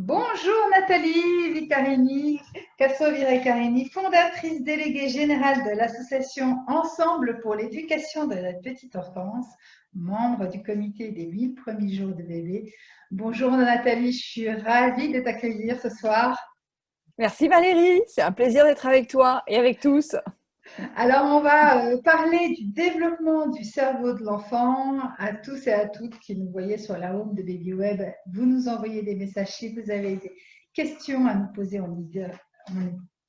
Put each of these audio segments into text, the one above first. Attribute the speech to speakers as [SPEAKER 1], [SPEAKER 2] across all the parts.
[SPEAKER 1] Bonjour Nathalie Vicarini, Casso-Vicarini, fondatrice déléguée générale de l'association Ensemble pour l'éducation de la petite enfance, membre du comité des 1000 premiers jours de bébé. Bonjour Nathalie, je suis ravie de t'accueillir ce soir.
[SPEAKER 2] Merci Valérie, c'est un plaisir d'être avec toi et avec tous.
[SPEAKER 1] Alors, on va parler du développement du cerveau de l'enfant à tous et à toutes qui nous voyez sur la home de BabyWeb. Vous nous envoyez des messages si vous avez des questions à nous poser, on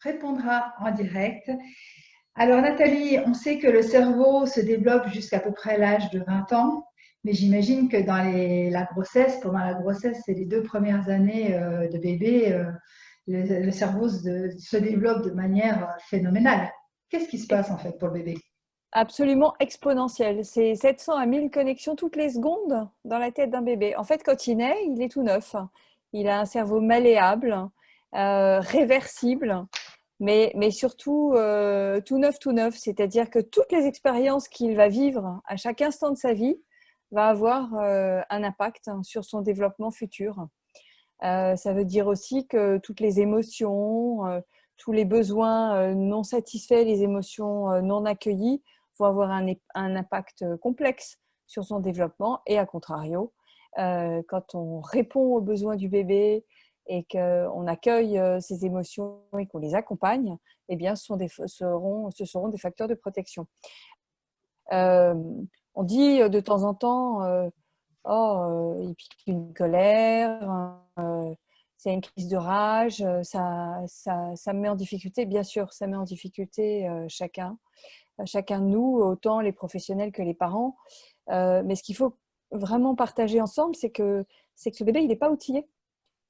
[SPEAKER 1] répondra en direct. Alors, Nathalie, on sait que le cerveau se développe jusqu'à peu près l'âge de 20 ans, mais j'imagine que dans la grossesse, pendant la grossesse et les 2 premières années de bébé, le cerveau se développe de manière phénoménale. Qu'est-ce qui se passe en fait pour le bébé?
[SPEAKER 2] Absolument exponentiel. C'est 700 à 1000 connexions toutes les secondes dans la tête d'un bébé. En fait, quand il naît, il est tout neuf. Il a un cerveau malléable, réversible, mais surtout tout neuf. C'est-à-dire que toutes les expériences qu'il va vivre à chaque instant de sa vie va avoir un impact sur son développement futur. Ça veut dire aussi que toutes les émotions, tous les besoins non satisfaits, les émotions non accueillies vont avoir un impact complexe sur son développement. Et à contrario, quand on répond aux besoins du bébé et qu'on accueille ces émotions et qu'on les accompagne, eh bien, ce seront des facteurs de protection. Euh, on dit de temps en temps oh, il pique une colère, c'est une crise de rage, ça me met en difficulté. Bien sûr, ça met en difficulté chacun de nous, autant les professionnels que les parents. Mais ce qu'il faut vraiment partager ensemble, c'est que ce bébé, il n'est pas outillé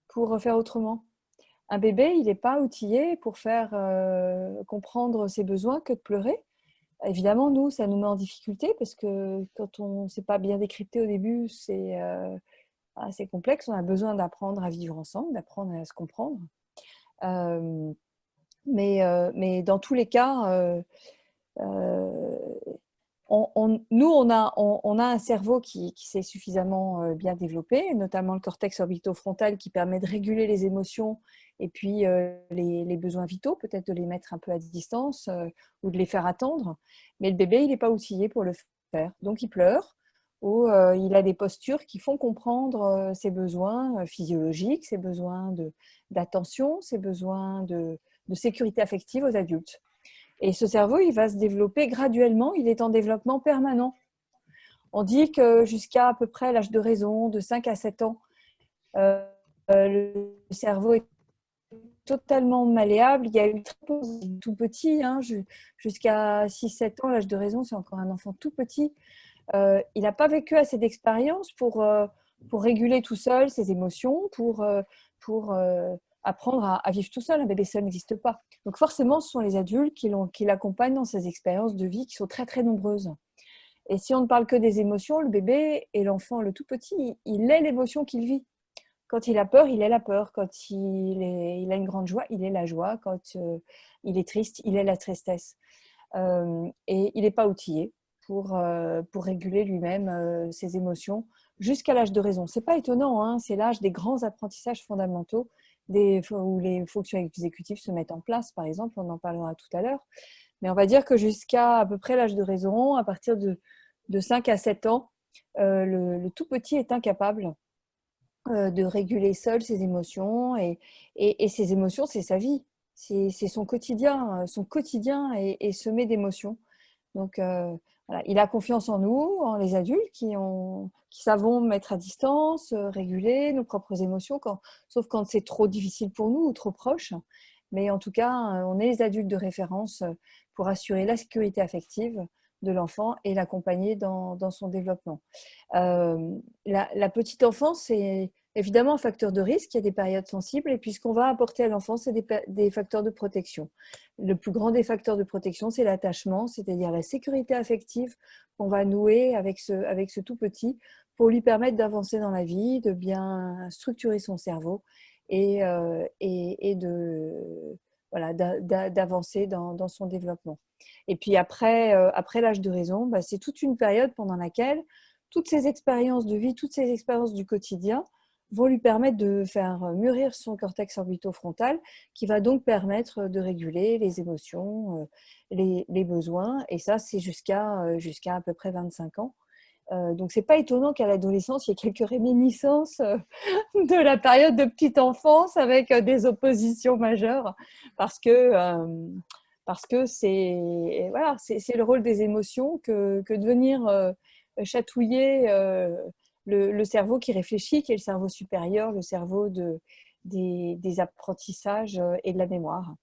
[SPEAKER 2] pour faire autrement. Un bébé, il n'est pas outillé pour faire comprendre ses besoins que de pleurer. Évidemment, nous, ça nous met en difficulté parce que quand on ne sait pas bien décrypter au début, c'est complexe. On a besoin d'apprendre à vivre ensemble, d'apprendre à se comprendre. Euh, mais dans tous les cas, euh, nous, on a un cerveau qui s'est suffisamment bien développé, notamment le cortex orbitofrontal qui permet de réguler les émotions et puis les besoins vitaux, peut-être de les mettre un peu à distance ou de les faire attendre. Mais le bébé, il n'est pas outillé pour le faire. Donc, il pleure ou il a des postures qui font comprendre ses besoins physiologiques, ses besoins d'attention, ses besoins de sécurité affective aux adultes. Et ce cerveau, il va se développer graduellement, il est en développement permanent. On dit que jusqu'à à peu près l'âge de raison, de 5 à 7 ans, le cerveau est totalement malléable. Il y a eu très peu tout petit, jusqu'à 6-7 ans, l'âge de raison, c'est encore un enfant tout petit. Il n'a pas vécu assez d'expérience pour réguler tout seul ses émotions, pour apprendre à vivre tout seul. Un bébé seul n'existe pas. Donc forcément, ce sont les adultes qui l'accompagnent dans ces expériences de vie qui sont très, très nombreuses. Et si on ne parle que des émotions, le bébé et l'enfant, le tout petit, il est l'émotion qu'il vit. Quand il a peur, il est la peur. Quand il a une grande joie, il est la joie. Quand il est triste, il est la tristesse. Et il n'est pas outillé pour réguler lui-même ses émotions jusqu'à l'âge de raison. Ce n'est pas étonnant, hein, c'est l'âge des grands apprentissages fondamentaux où les fonctions exécutives se mettent en place, par exemple, on en parlera tout à l'heure. Mais on va dire que jusqu'à à peu près l'âge de raison, à partir de 5 à 7 ans, le tout petit est incapable de réguler seul ses émotions et ses émotions, c'est sa vie, c'est son quotidien. Son quotidien est semé d'émotions. Donc, voilà, il a confiance en nous, en les adultes qui savons mettre à distance, réguler nos propres émotions, sauf quand c'est trop difficile pour nous ou trop proche. Mais en tout cas, on est les adultes de référence pour assurer la sécurité affective de l'enfant et l'accompagner dans son développement. La petite enfance, c'est évidemment un facteur de risque, il y a des périodes sensibles, et puis ce qu'on va apporter à l'enfant, c'est des facteurs de protection. Le plus grand des facteurs de protection, c'est l'attachement, c'est-à-dire la sécurité affective qu'on va nouer avec ce tout petit pour lui permettre d'avancer dans la vie, de bien structurer son cerveau et voilà, d'avancer dans son développement. Et puis après l'âge de raison, c'est toute une période pendant laquelle toutes ces expériences de vie, toutes ces expériences du quotidien vont lui permettre de faire mûrir son cortex orbitofrontal, qui va donc permettre de réguler les émotions, les besoins. Et ça, c'est jusqu'à à peu près 25 ans. Donc, c'est pas étonnant qu'à l'adolescence, il y ait quelques réminiscences de la période de petite enfance avec des oppositions majeures, parce que, c'est voilà, c'est le rôle des émotions que de venir chatouiller le cerveau qui réfléchit, qui est le cerveau supérieur, le cerveau des apprentissages et de la mémoire.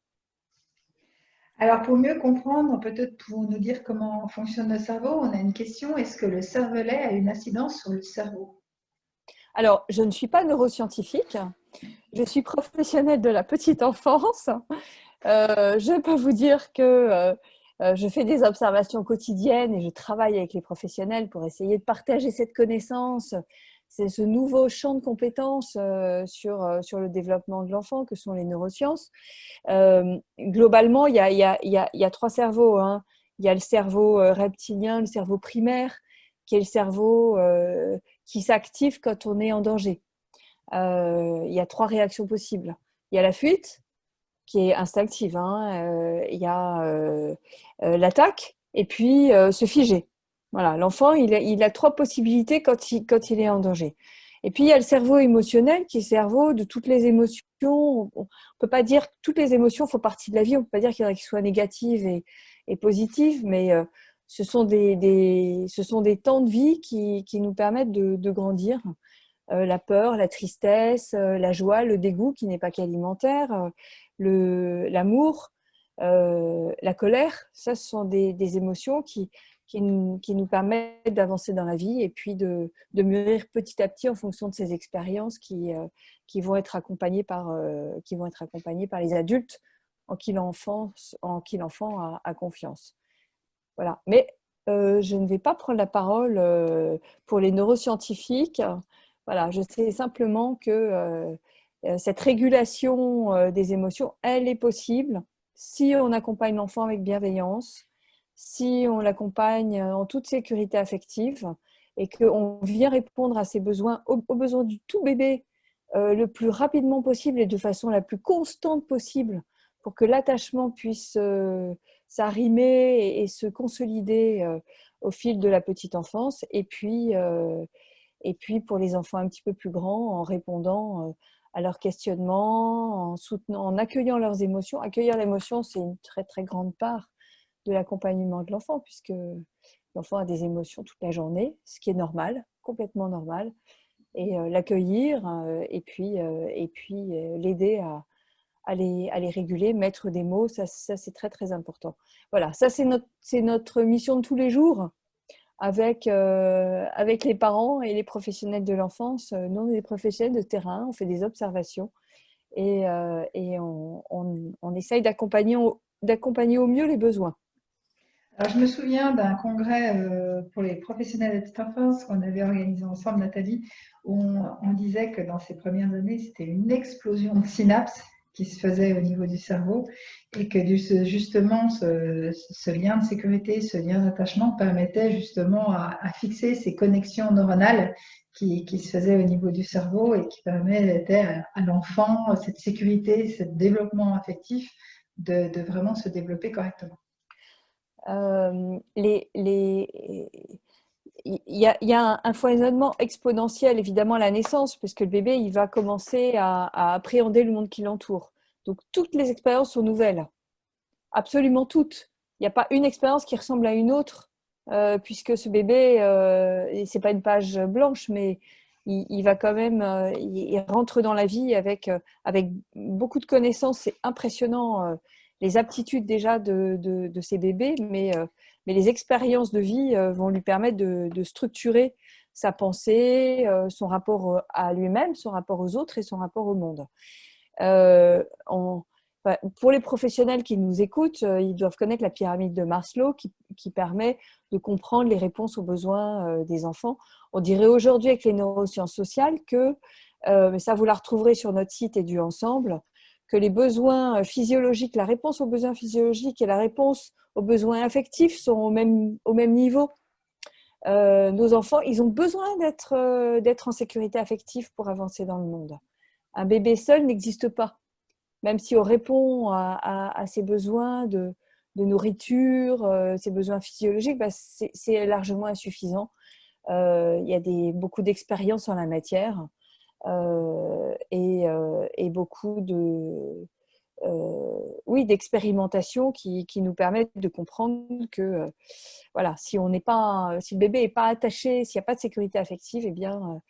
[SPEAKER 1] Alors, pour mieux comprendre, peut-être pour nous dire comment fonctionne le cerveau, on a une question. Est-ce que le cervelet a une incidence sur le cerveau?
[SPEAKER 2] Alors, je ne suis pas neuroscientifique, je suis professionnelle de la petite enfance. Je peux vous dire que je fais des observations quotidiennes et je travaille avec les professionnels pour essayer de partager cette connaissance. C'est ce nouveau champ de compétences sur le développement de l'enfant que sont les neurosciences. Globalement, il y a trois cerveaux, hein. Il y a le cerveau reptilien, le cerveau primaire, qui est le cerveau qui s'active quand on est en danger. Il y a trois réactions possibles. Il y a la fuite, qui est instinctive, hein. Il y a l'attaque et puis se figer. Voilà, l'enfant, il a trois possibilités quand il est en danger. Et puis, il y a le cerveau émotionnel qui est le cerveau de toutes les émotions. On ne peut pas dire que toutes les émotions font partie de la vie. On ne peut pas dire qu'il y en a qui soient négatives et positives, mais ce sont des temps de vie qui nous permettent de grandir. La peur, la tristesse, la joie, le dégoût qui n'est pas qu'alimentaire, l'amour, la colère. Ça, ce sont des émotions qui nous permettent d'avancer dans la vie et puis de mûrir petit à petit en fonction de ces expériences qui vont être accompagnées par les adultes en qui l'enfant a confiance. Voilà. Mais je ne vais pas prendre la parole pour les neuroscientifiques. Voilà, je sais simplement que cette régulation des émotions, elle est possible si on accompagne l'enfant avec bienveillance, si on l'accompagne en toute sécurité affective et qu'on vient répondre à ses besoins, aux besoins du tout bébé le plus rapidement possible et de façon la plus constante possible pour que l'attachement puisse s'arrimer et se consolider au fil de la petite enfance. Et puis pour les enfants un petit peu plus grands, en répondant à leurs questionnements, en soutenant, en accueillant leurs émotions. Accueillir l'émotion, c'est une très très grande part de l'accompagnement de l'enfant, puisque l'enfant a des émotions toute la journée, ce qui est normal, complètement normal. Et l'accueillir et puis l'aider à les réguler, mettre des mots, ça c'est très très important. Voilà, ça c'est notre mission de tous les jours avec les parents et les professionnels de l'enfance. Nous, on est des professionnels de terrain, on fait des observations et on essaye d'accompagner au mieux les besoins.
[SPEAKER 1] Alors, je me souviens d'un congrès pour les professionnels de la petite enfance qu'on avait organisé ensemble, Nathalie, où on disait que dans ces premières années, c'était une explosion de synapses qui se faisait au niveau du cerveau et que justement ce lien de sécurité, ce lien d'attachement permettait justement à fixer ces connexions neuronales qui se faisaient au niveau du cerveau et qui permettaient à l'enfant cette sécurité, ce développement affectif de vraiment se développer correctement.
[SPEAKER 2] Il y a un foisonnement exponentiel, évidemment, à la naissance, puisque le bébé, il va commencer à appréhender le monde qui l'entoure. Donc, toutes les expériences sont nouvelles, absolument toutes. Il n'y a pas une expérience qui ressemble à une autre, puisque ce bébé, c'est pas une page blanche, mais il va quand même, il rentre dans la vie avec beaucoup de connaissances. C'est impressionnant les aptitudes déjà de ces bébés, mais les expériences de vie vont lui permettre de structurer sa pensée, son rapport à lui-même, son rapport aux autres et son rapport au monde. Pour les professionnels qui nous écoutent, ils doivent connaître la pyramide de Maslow qui permet de comprendre les réponses aux besoins des enfants. On dirait aujourd'hui avec les neurosciences sociales que, mais ça vous la retrouverez sur notre site Édu Ensemble, que les besoins physiologiques, la réponse aux besoins physiologiques et la réponse aux besoins affectifs sont au même niveau. nos enfants, ils ont besoin d'être en sécurité affective pour avancer dans le monde. Un bébé seul n'existe pas. Même si on répond à ses besoins de nourriture, ses besoins physiologiques, bah, c'est largement insuffisant. Il y a beaucoup d'expériences en la matière et beaucoup d'expérimentation qui nous permettent de comprendre que voilà, si le bébé n'est pas attaché, s'il n'y a pas de sécurité affective, eh bien,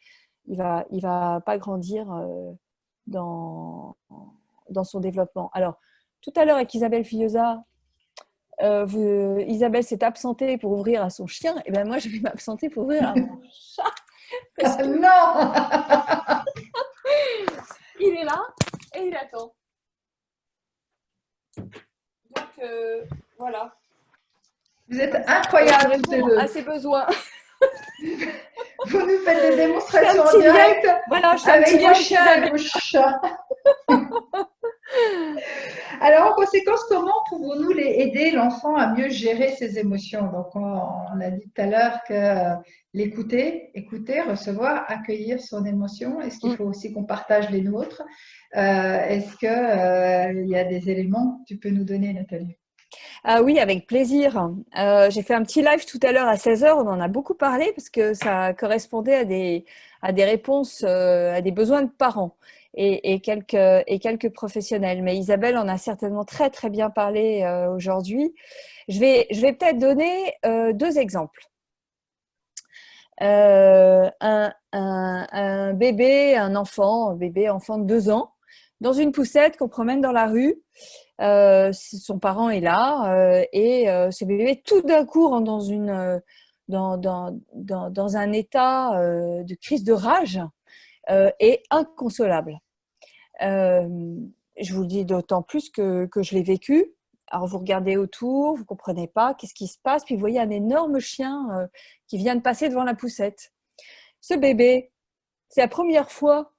[SPEAKER 2] il va pas grandir dans son développement. Alors, tout à l'heure avec Isabelle Fillosa, Isabelle s'est absentée pour ouvrir à son chien, et bien moi je vais m'absenter pour ouvrir à mon chat. Parce que
[SPEAKER 1] Non.
[SPEAKER 2] il est là et il attend. Donc voilà.
[SPEAKER 1] Vous êtes incroyables tous les deux.
[SPEAKER 2] À ses besoins.
[SPEAKER 1] Vous nous faites des démonstrations en direct avec vos chiens et vos chats. Alors, en conséquence, comment pouvons-nous aider l'enfant à mieux gérer ses émotions? Donc, on a dit tout à l'heure que l'écouter, écouter, recevoir, accueillir son émotion. Est-ce qu'il faut aussi qu'on partage les nôtres? Est-ce qu'il y a des éléments que tu peux nous donner, Nathalie?
[SPEAKER 2] Ah oui, avec plaisir. J'ai fait un petit live tout à l'heure à 16 h. On en a beaucoup parlé parce que ça correspondait à des réponses, à des besoins de parents et quelques professionnels. Mais Isabelle en a certainement très, très bien parlé aujourd'hui. Je vais peut-être donner 2 exemples. Un bébé, enfant de 2 ans, dans une poussette qu'on promène dans la rue. Son parent est là et ce bébé tout d'un coup rentre dans un état de crise de rage et inconsolable. Je vous le dis d'autant plus que je l'ai vécu. Alors vous regardez autour, vous comprenez pas qu'est-ce qui se passe, puis vous voyez un énorme chien qui vient de passer devant la poussette. Ce bébé, c'est la première fois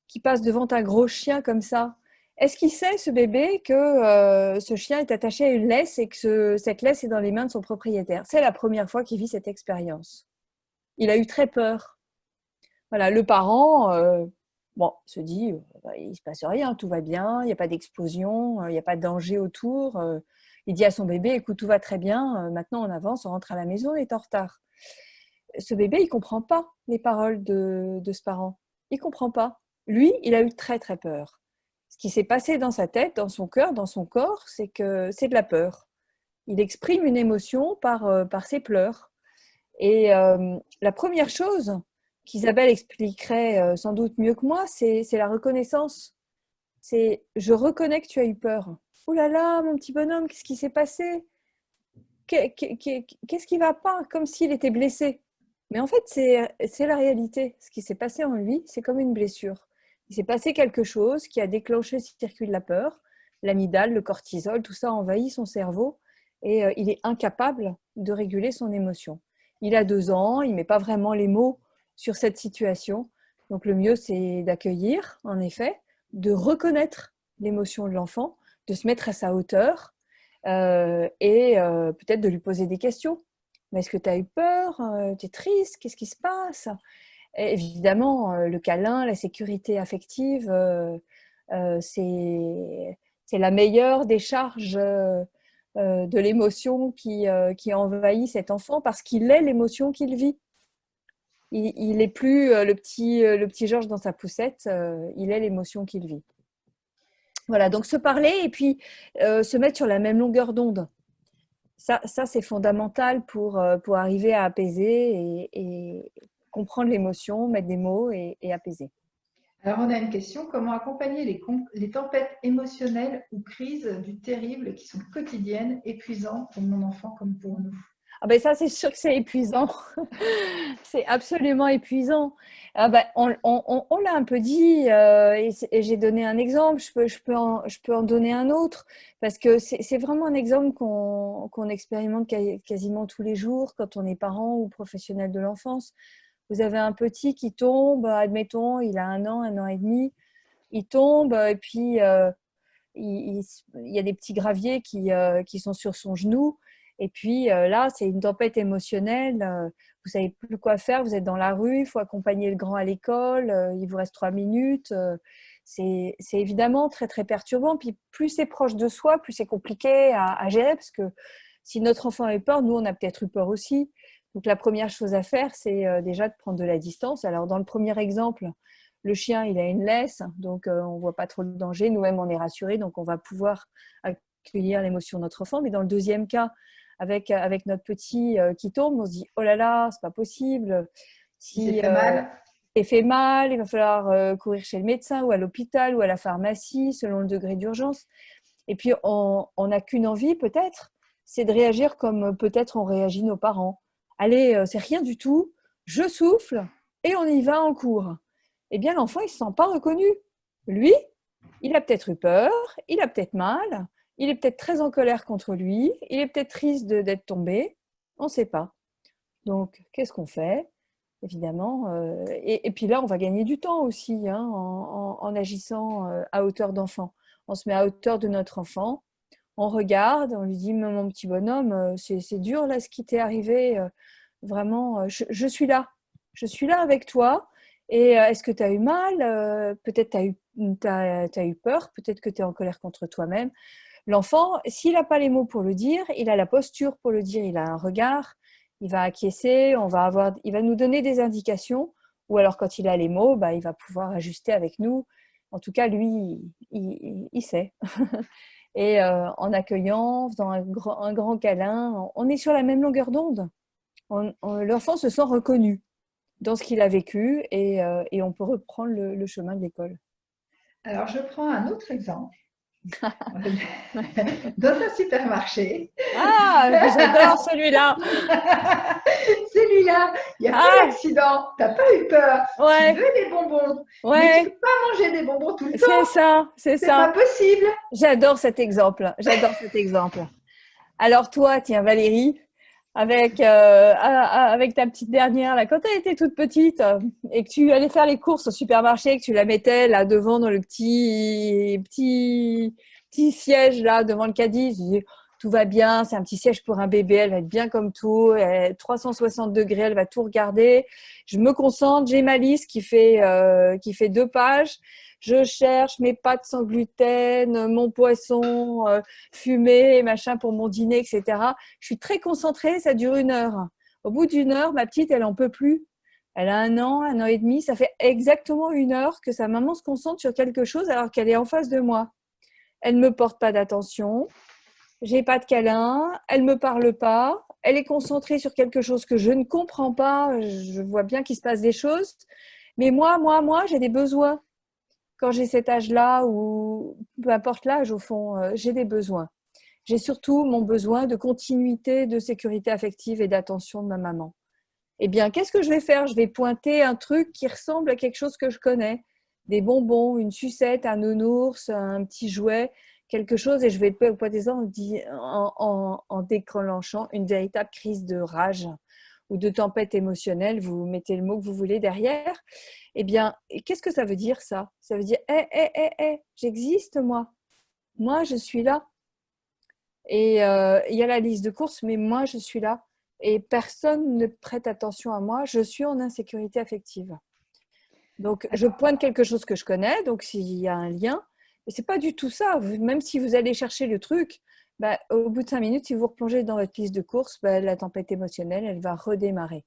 [SPEAKER 2] qu'il passe devant un gros chien comme ça. Est-ce qu'il sait, ce bébé, que ce chien est attaché à une laisse et que cette laisse est dans les mains de son propriétaire? C'est la première fois qu'il vit cette expérience. Il a eu très peur. Voilà, le parent se dit il ne se passe rien, tout va bien, il n'y a pas d'explosion, il n'y a pas de danger autour. Il dit à son bébé, écoute, tout va très bien, maintenant on avance, on rentre à la maison, on est en retard. Ce bébé, il ne comprend pas les paroles de ce parent. Il ne comprend pas. Lui, il a eu très très peur. Ce qui s'est passé dans sa tête, dans son cœur, dans son corps, c'est que c'est de la peur. Il exprime une émotion par ses pleurs. Et la première chose qu'Isabelle expliquerait sans doute mieux que moi, c'est la reconnaissance. C'est « je reconnais que tu as eu peur ». « Oh là là, mon petit bonhomme, qu'est-ce qui s'est passé ? Qu'est-ce qui ne va pas ?» Comme s'il était blessé. Mais en fait, c'est la réalité. Ce qui s'est passé en lui, c'est comme une blessure. Il s'est passé quelque chose qui a déclenché le circuit de la peur. L'amygdale, le cortisol, tout ça envahit son cerveau et il est incapable de réguler son émotion. Il a 2 ans, il ne met pas vraiment les mots sur cette situation. Donc le mieux, c'est d'accueillir, en effet, de reconnaître l'émotion de l'enfant, de se mettre à sa hauteur et peut-être de lui poser des questions. Mais est-ce que tu as eu peur? Tu es triste? Qu'est-ce qui se passe? Et évidemment, le câlin, la sécurité affective, c'est la meilleure décharge de l'émotion qui envahit cet enfant parce qu'il est l'émotion qu'il vit. Il n'est plus le petit Georges dans sa poussette, il est l'émotion qu'il vit. Voilà, donc se parler et puis se mettre sur la même longueur d'onde. Ça c'est fondamental pour arriver à apaiser et comprendre l'émotion, mettre des mots et apaiser.
[SPEAKER 1] Alors, on a une question. Comment accompagner les tempêtes émotionnelles ou crises du terrible qui sont quotidiennes, épuisantes pour mon enfant comme pour nous?
[SPEAKER 2] Ah ben ça, c'est sûr que c'est épuisant. C'est absolument épuisant. Ah ben, on l'a un peu dit et j'ai donné un exemple. Je peux en donner un autre parce que c'est vraiment un exemple qu'on expérimente quasiment tous les jours quand on est parent ou professionnel de l'enfance. Vous avez un petit qui tombe, admettons, il a 1 an et demi, il tombe et puis il y a des petits graviers qui sont sur son genou. Et puis là, c'est une tempête émotionnelle. Vous savez plus quoi faire. Vous êtes dans la rue. Il faut accompagner le grand à l'école. Il vous reste 3 minutes. C'est évidemment très, très perturbant. Puis plus c'est proche de soi, plus c'est compliqué à gérer parce que si notre enfant a eu peur, nous, on a peut-être eu peur aussi. Donc, la première chose à faire, c'est déjà de prendre de la distance. Alors, dans le premier exemple, le chien, il a une laisse, donc on ne voit pas trop le danger. Nous-mêmes, on est rassurés, donc on va pouvoir accueillir l'émotion de notre enfant. Mais dans le deuxième cas, avec notre petit qui tombe, on se dit « Oh là là, c'est pas possible.
[SPEAKER 1] Il s'est fait mal.
[SPEAKER 2] Il fait mal, il va falloir courir chez le médecin ou à l'hôpital ou à la pharmacie, selon le degré d'urgence. » Et puis, on n'a qu'une envie, peut-être, c'est de réagir comme peut-être on réagit nos parents. Allez, c'est rien du tout, je souffle et on y va en cours. Eh bien, l'enfant, il ne se sent pas reconnu. Lui, il a peut-être eu peur, il a peut-être mal, il est peut-être très en colère contre lui, il est peut-être triste d'être tombé, on ne sait pas. Donc, qu'est-ce qu'on fait? Évidemment. Et puis là, on va gagner du temps aussi hein, en agissant à hauteur d'enfant. On se met à hauteur de notre enfant, on regarde, on lui dit mon petit bonhomme, c'est dur là ce qui t'est arrivé, vraiment, je suis là avec toi. Et est-ce que tu as eu mal? Peut-être t'as eu peur, peut-être que tu es en colère contre toi-même. L'enfant, s'il n'a pas les mots pour le dire, il a la posture pour le dire, il a un regard, il va acquiescer, il va nous donner des indications, ou alors quand il a les mots, bah, il va pouvoir ajuster avec nous. En tout cas, lui, il sait. Et en accueillant, en faisant un grand câlin, on est sur la même longueur d'onde. L'enfant se sent reconnu dans ce qu'il a vécu et on peut reprendre le chemin de l'école.
[SPEAKER 1] Alors, je prends un autre exemple. Dans un supermarché.
[SPEAKER 2] Ah, j'adore celui-là.
[SPEAKER 1] Celui-là, il n'y a pas d'accident, tu n'as pas eu peur,
[SPEAKER 2] ouais.
[SPEAKER 1] tu veux des bonbons,
[SPEAKER 2] ouais.
[SPEAKER 1] mais tu ne peux pas manger des bonbons tout le temps.
[SPEAKER 2] C'est ça, c'est ça.
[SPEAKER 1] C'est pas possible.
[SPEAKER 2] J'adore cet exemple, Alors toi, tiens Valérie, avec ta petite dernière, là, quand elle était toute petite et que tu allais faire les courses au supermarché, que tu la mettais là devant dans le petit siège là devant le caddie, tu dis, tout va bien, c'est un petit siège pour un bébé, elle va être bien comme tout, 360 degrés, elle va tout regarder. Je me concentre, j'ai ma liste qui fait 2 pages. Je cherche mes pâtes sans gluten, mon poisson fumé, machin pour mon dîner, etc. Je suis très concentrée, ça dure 1 heure. Au bout d'1 heure, ma petite, elle en peut plus. Elle a 1 an et demi, ça fait exactement 1 heure que sa maman se concentre sur quelque chose alors qu'elle est en face de moi. Elle ne me porte pas d'attention, j'ai pas de câlin, elle me parle pas, elle est concentrée sur quelque chose que je ne comprends pas, je vois bien qu'il se passe des choses, mais moi, j'ai des besoins. Quand j'ai cet âge-là, ou peu importe l'âge au fond, j'ai des besoins. J'ai surtout mon besoin de continuité, de sécurité affective et d'attention de ma maman. Eh bien, qu'est-ce que je vais faire? Je vais pointer un truc qui ressemble à quelque chose que je connais. Des bonbons, une sucette, un nounours, un petit jouet, quelque chose, et je vais pointer ça en déclenchant une véritable crise de rage ou de tempête émotionnelle. Vous mettez le mot que vous voulez derrière. Eh bien, qu'est-ce que ça veut dire ça? Ça veut dire, j'existe moi. Moi, je suis là. Et il y a la liste de courses, mais moi, je suis là. Et personne ne prête attention à moi. Je suis en insécurité affective. Donc, je pointe quelque chose que je connais, donc s'il y a un lien. Mais ce n'est pas du tout ça. Même si vous allez chercher le truc, bah, au bout de 5 minutes, si vous replongez dans votre liste de courses, bah, la tempête émotionnelle, elle va redémarrer.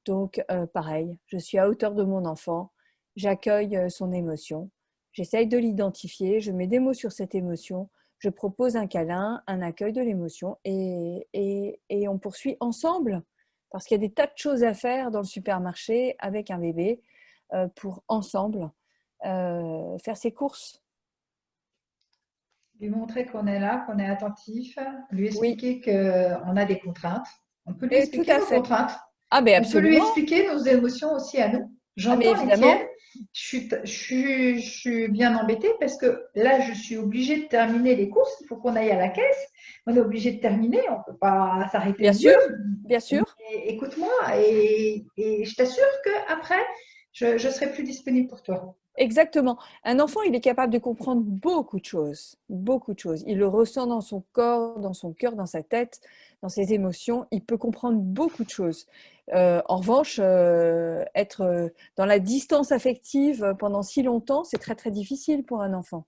[SPEAKER 2] Donc, pareil, je suis à hauteur de mon enfant, j'accueille son émotion, j'essaye de l'identifier, je mets des mots sur cette émotion, je propose un câlin, un accueil de l'émotion et on poursuit ensemble parce qu'il y a des tas de choses à faire dans le supermarché avec un bébé pour ensemble faire ses courses.
[SPEAKER 1] Lui montrer qu'on est là, qu'on est attentif, lui expliquer qu'on a des contraintes. On peut lui expliquer nos contraintes.
[SPEAKER 2] Ah, ben
[SPEAKER 1] on peut lui expliquer nos émotions aussi à nous. J'entends les tiennes. Je suis bien embêtée parce que là, je suis obligée de terminer les courses. Il faut qu'on aille à la caisse. On est obligé de terminer. On ne peut pas s'arrêter.
[SPEAKER 2] Bien sûr, bien sûr.
[SPEAKER 1] Écoute-moi et je t'assure qu'après, je serai plus disponible pour toi.
[SPEAKER 2] Exactement. Un enfant, il est capable de comprendre beaucoup de choses, beaucoup de choses. Il le ressent dans son corps, dans son cœur, dans sa tête, dans ses émotions. Il peut comprendre beaucoup de choses. En revanche, être dans la distance affective pendant si longtemps, c'est très très difficile pour un enfant.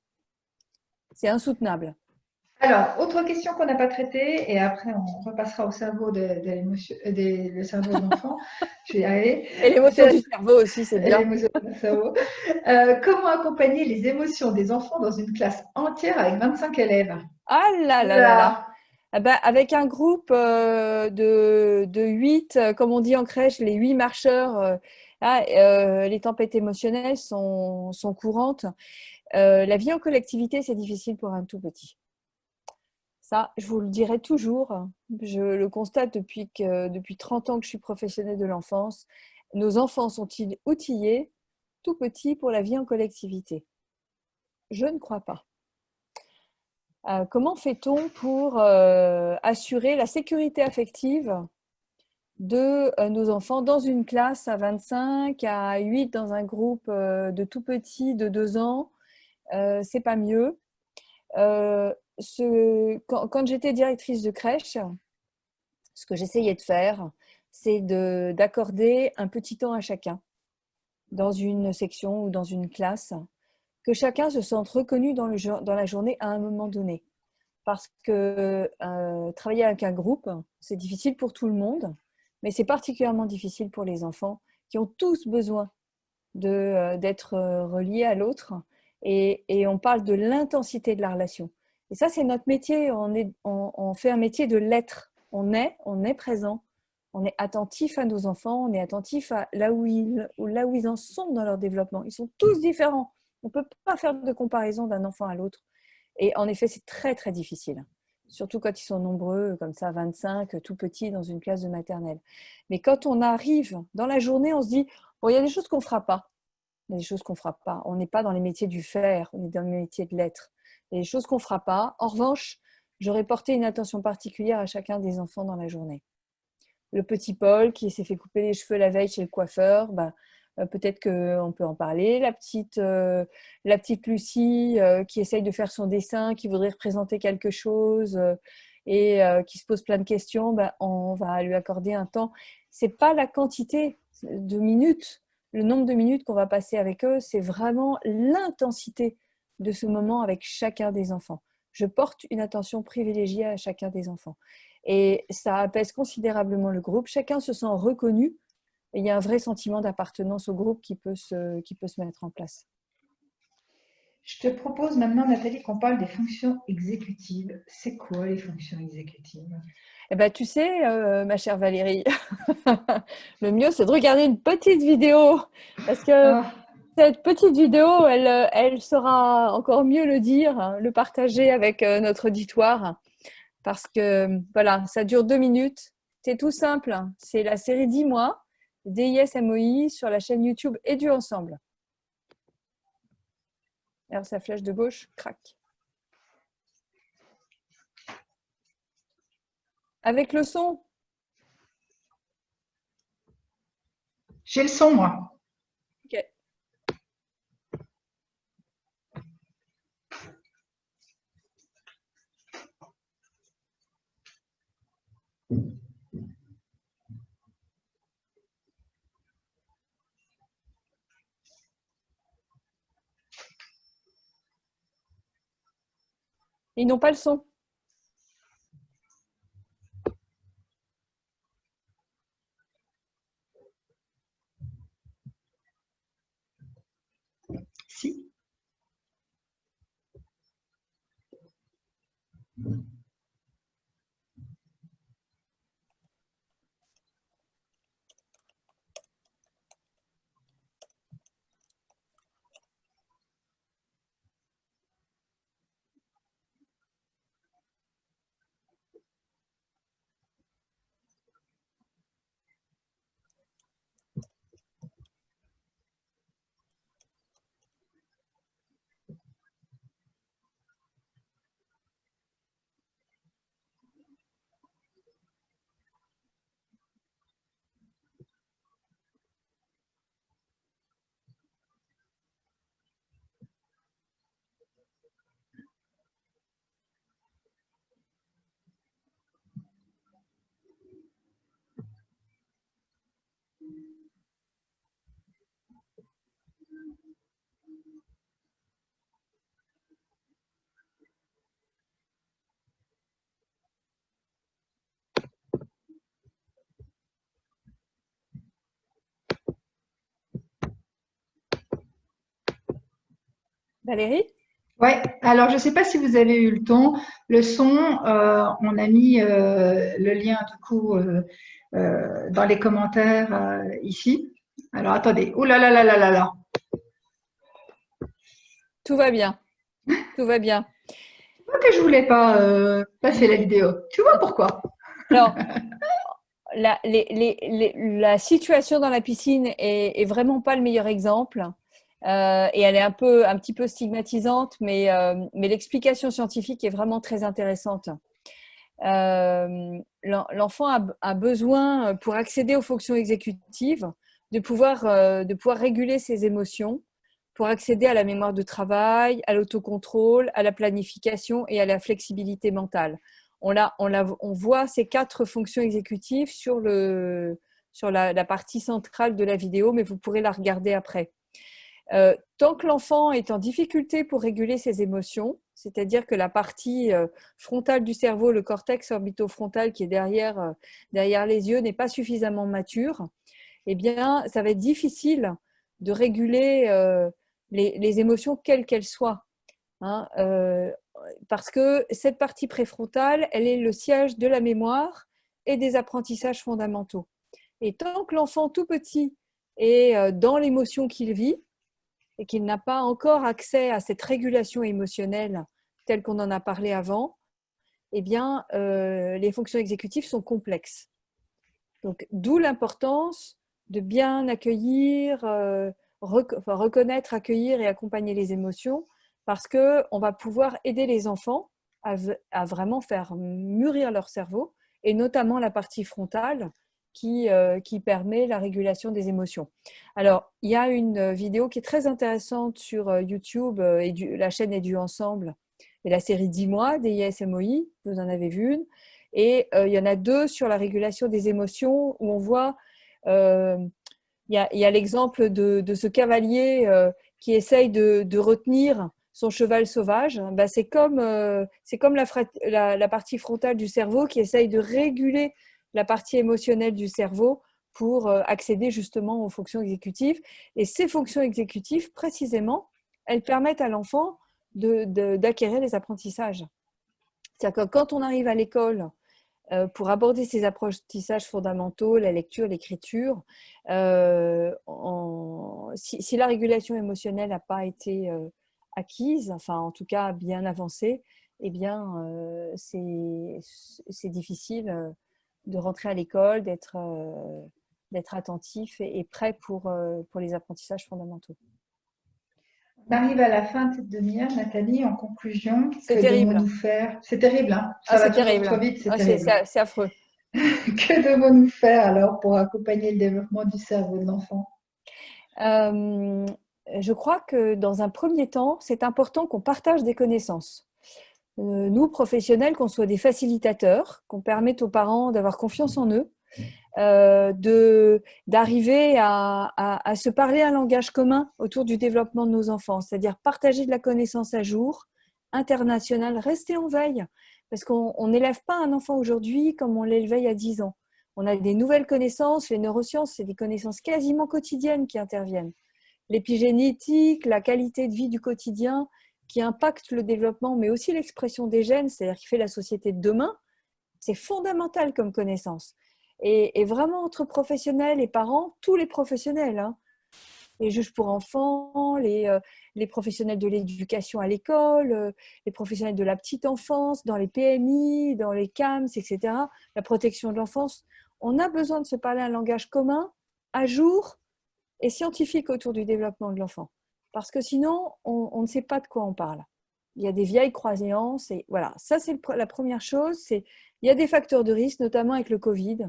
[SPEAKER 2] C'est insoutenable.
[SPEAKER 1] Alors, autre question qu'on n'a pas traitée, et après on repassera au cerveau le cerveau de l'enfant. Je vais y arriver.
[SPEAKER 2] Et l'émotion
[SPEAKER 1] C'est
[SPEAKER 2] du cerveau aussi, c'est bien.
[SPEAKER 1] l'émotion du cerveau. Comment accompagner les émotions des enfants dans une classe entière avec 25 élèves?
[SPEAKER 2] Ah là là là là.
[SPEAKER 1] Oula,
[SPEAKER 2] Ah ben, avec un groupe de 8, comme on dit en crèche, les 8 marcheurs, les tempêtes émotionnelles sont courantes. La vie en collectivité, c'est difficile pour un tout petit. Ça, je vous le dirai toujours. Je le constate depuis 30 ans que je suis professionnelle de l'enfance. Nos enfants sont-ils outillés tout petits pour la vie en collectivité? Je ne crois pas. Comment fait-on pour assurer la sécurité affective de nos enfants dans une classe à 25, à 8 dans un groupe de tout petits de 2 ans? C'est pas mieux. Quand j'étais directrice de crèche, ce que j'essayais de faire, c'est d'accorder un petit temps à chacun dans une section ou dans une classe, que chacun se sente reconnu dans la journée à un moment donné. Parce que travailler avec un groupe, c'est difficile pour tout le monde, mais c'est particulièrement difficile pour les enfants qui ont tous besoin d'être reliés à l'autre. Et on parle de l'intensité de la relation. Et ça, c'est notre métier. On fait un métier de l'être. On est présent. On est attentif à nos enfants. On est attentif à là où ils en sont dans leur développement. Ils sont tous différents. On ne peut pas faire de comparaison d'un enfant à l'autre. Et en effet, c'est très, très difficile. Surtout quand ils sont nombreux, comme ça, 25, tout petits, dans une classe de maternelle. Mais quand on arrive dans la journée, on se dit, bon, il y a des choses qu'on ne fera pas. Il y a des choses qu'on ne fera pas. On n'est pas dans les métiers du faire, on est dans les métiers de l'être. Il y a des choses qu'on ne fera pas. En revanche, j'aurais porté une attention particulière à chacun des enfants dans la journée. Le petit Paul qui s'est fait couper les cheveux la veille chez le coiffeur, peut-être qu'on peut en parler. La petite Lucie qui essaye de faire son dessin, qui voudrait représenter quelque chose et qui se pose plein de questions, on va lui accorder un temps. Ce n'est pas la quantité de minutes, le nombre de minutes qu'on va passer avec eux, c'est vraiment l'intensité de ce moment avec chacun des enfants. Je porte une attention privilégiée à chacun des enfants. Et ça apaise considérablement le groupe. Chacun se sent reconnu et il y a un vrai sentiment d'appartenance au groupe qui peut se mettre en place.
[SPEAKER 1] je te propose maintenant, Nathalie, qu'on parle des fonctions exécutives. C'est quoi les fonctions exécutives?
[SPEAKER 2] Eh ben, tu sais, ma chère Valérie, le mieux, c'est de regarder une petite vidéo parce que
[SPEAKER 1] Ah,
[SPEAKER 2] cette petite vidéo, elle saura encore mieux le dire, hein, le partager avec notre auditoire parce que voilà, ça dure 2 minutes. C'est tout simple. Hein. C'est la série 10 mois, DISMOI, sur la chaîne YouTube Édu Ensemble. Alors, sa flèche de gauche craque. Avec le son,
[SPEAKER 1] j'ai le son, moi.
[SPEAKER 2] ok. Ils n'ont pas le son.
[SPEAKER 1] Si.
[SPEAKER 2] Valérie?
[SPEAKER 1] Ouais, alors je ne sais pas si vous avez eu le son, on a mis le lien du coup dans les commentaires ici. Alors attendez, oh là là là là là là.
[SPEAKER 2] Tout va bien. Tout va bien.
[SPEAKER 1] Pourquoi que je voulais pas passer la vidéo? Tu vois pourquoi?
[SPEAKER 2] Alors, la situation dans la piscine est vraiment pas le meilleur exemple. Et elle est un petit peu stigmatisante, mais l'explication scientifique est vraiment très intéressante. L'enfant a besoin, pour accéder aux fonctions exécutives, de pouvoir réguler ses émotions, pour accéder à la mémoire de travail, à l'autocontrôle, à la planification et à la flexibilité mentale. On voit ces 4 fonctions exécutives sur la partie centrale de la vidéo, mais vous pourrez la regarder après. Tant que l'enfant est en difficulté pour réguler ses émotions, c'est-à-dire que la partie frontale du cerveau, le cortex orbitofrontal qui est derrière les yeux, n'est pas suffisamment mature, eh bien, ça va être difficile de réguler les émotions quelles qu'elles soient. Hein, parce que cette partie préfrontale, elle est le siège de la mémoire et des apprentissages fondamentaux. Et tant que l'enfant tout petit est dans l'émotion qu'il vit, et qu'il n'a pas encore accès à cette régulation émotionnelle telle qu'on en a parlé avant, eh bien, les fonctions exécutives sont complexes. Donc, d'où l'importance de bien accueillir, reconnaître, accueillir et accompagner les émotions, parce qu'on va pouvoir aider les enfants à vraiment faire mûrir leur cerveau, et notamment la partie frontale, qui permet la régulation des émotions. Alors, il y a une vidéo qui est très intéressante sur YouTube, la chaîne Édu Ensemble, et la série 10 mois DISMOI, vous en avez vu une, et il y en a 2 sur la régulation des émotions, où on voit, il y a l'exemple de ce cavalier qui essaye de retenir son cheval sauvage. Ben, c'est comme la partie frontale du cerveau qui essaye de réguler la partie émotionnelle du cerveau pour accéder justement aux fonctions exécutives. Et ces fonctions exécutives, précisément, elles permettent à l'enfant d'acquérir les apprentissages. C'est-à-dire que quand on arrive à l'école pour aborder ces apprentissages fondamentaux, la lecture, l'écriture, si la régulation émotionnelle n'a pas été acquise, enfin en tout cas bien avancée, eh bien c'est difficile de rentrer à l'école, d'être attentif et prêt pour les apprentissages fondamentaux.
[SPEAKER 1] On arrive à la fin de cette demi-heure, Nathalie. En conclusion,
[SPEAKER 2] C'est
[SPEAKER 1] que
[SPEAKER 2] terrible.
[SPEAKER 1] devons-nous faire? C'est terrible, hein?
[SPEAKER 2] Ah,
[SPEAKER 1] Ça va
[SPEAKER 2] c'est
[SPEAKER 1] toujours trop
[SPEAKER 2] terrible.
[SPEAKER 1] vite, c'est
[SPEAKER 2] Ah,
[SPEAKER 1] terrible.
[SPEAKER 2] c'est affreux.
[SPEAKER 1] Que devons-nous faire alors pour accompagner le développement du cerveau de l'enfant?
[SPEAKER 2] Je crois que dans un premier temps, c'est important qu'on partage des connaissances. Nous, professionnels, qu'on soit des facilitateurs, qu'on permette aux parents d'avoir confiance en eux, d'arriver à se parler un langage commun autour du développement de nos enfants, c'est-à-dire partager de la connaissance à jour, internationale, rester en veille, parce qu'on n'élève pas un enfant aujourd'hui comme on l'élevait il y a 10 ans. On a des nouvelles connaissances, les neurosciences, c'est des connaissances quasiment quotidiennes qui interviennent. L'épigénétique, la qualité de vie du quotidien qui impacte le développement, mais aussi l'expression des gènes, c'est-à-dire qui fait la société de demain, c'est fondamental comme connaissance. Et vraiment, entre professionnels et parents, tous les professionnels, hein, les juges pour enfants, les professionnels de l'éducation à l'école, les professionnels de la petite enfance, dans les PMI, dans les CAMS, etc., la protection de l'enfance, on a besoin de se parler un langage commun, à jour et scientifique autour du développement de l'enfant. Parce que sinon, on ne sait pas de quoi on parle. Il y a des vieilles croyances et voilà, ça c'est la première chose. Il y a des facteurs de risque, notamment avec le Covid.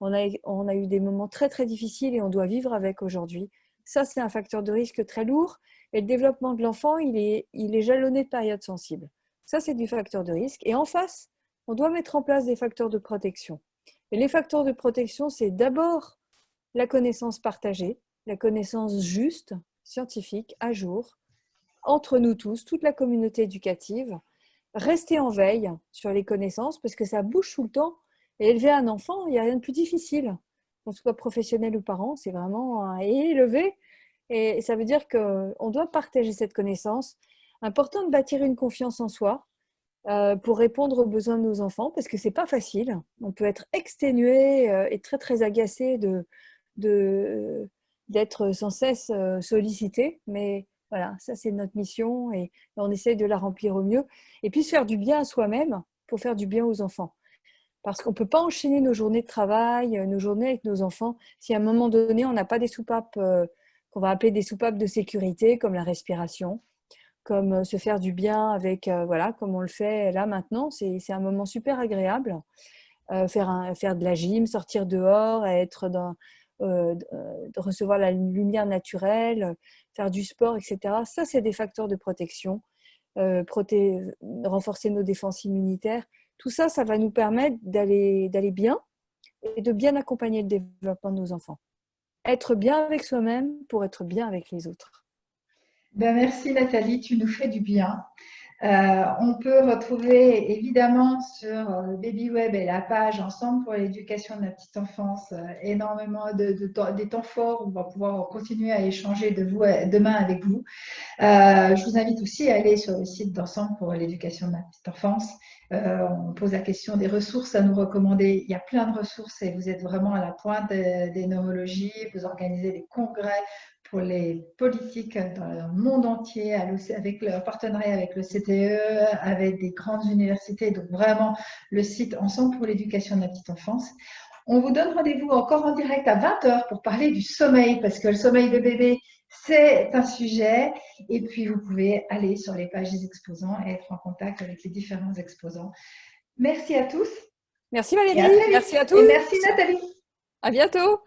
[SPEAKER 2] On a eu des moments très très difficiles et on doit vivre avec aujourd'hui. Ça c'est un facteur de risque très lourd et le développement de l'enfant, il est jalonné de périodes sensibles. Ça c'est du facteur de risque. Et en face, on doit mettre en place des facteurs de protection. Et les facteurs de protection, c'est d'abord la connaissance partagée, la connaissance juste, scientifique, à jour, entre nous tous, toute la communauté éducative, rester en veille sur les connaissances parce que ça bouge tout le temps. Et élever un enfant, il n'y a rien de plus difficile. Qu'on soit professionnel ou parent, c'est vraiment élever. Et ça veut dire qu'on doit partager cette connaissance Important de bâtir une confiance en soi pour répondre aux besoins de nos enfants, parce que c'est pas facile. On peut être exténué et très très agacé d'être sans cesse sollicité, mais voilà, ça c'est notre mission et on essaye de la remplir au mieux. Et puis se faire du bien à soi-même pour faire du bien aux enfants. Parce qu'on ne peut pas enchaîner nos journées de travail, nos journées avec nos enfants, si à un moment donné, on n'a pas des soupapes qu'on va appeler des soupapes de sécurité, comme la respiration, comme se faire du bien avec, voilà, comme on le fait là maintenant. C'est un moment super agréable. Faire de la gym, sortir dehors, de recevoir la lumière naturelle, faire du sport, etc. Ça, c'est des facteurs de protection. Renforcer nos défenses immunitaires. Tout ça, ça va nous permettre d'aller bien et de bien accompagner le développement de nos enfants. Être bien avec soi-même pour être bien avec les autres.
[SPEAKER 1] Ben, merci Nathalie, tu nous fais du bien. On peut retrouver évidemment sur BabyWeb et la page Ensemble pour l'éducation de la petite enfance énormément des temps forts où on va pouvoir continuer à échanger demain avec vous. Je vous invite aussi à aller sur le site d'Ensemble pour l'éducation de la petite enfance. On pose la question des ressources à nous recommander. Il y a plein de ressources et vous êtes vraiment à la pointe des neurologies. Vous organisez des congrès pour les politiques dans le monde entier, avec le partenariat avec le CTE, avec des grandes universités. Donc vraiment, le site Ensemble pour l'éducation de la petite enfance. On vous donne rendez-vous encore en direct à 20h pour parler du sommeil, parce que le sommeil de bébé, c'est un sujet. Et puis, vous pouvez aller sur les pages des exposants et être en contact avec les différents exposants. Merci à tous.
[SPEAKER 2] Merci Valérie, merci à tous.
[SPEAKER 1] Et merci Nathalie.
[SPEAKER 2] À bientôt.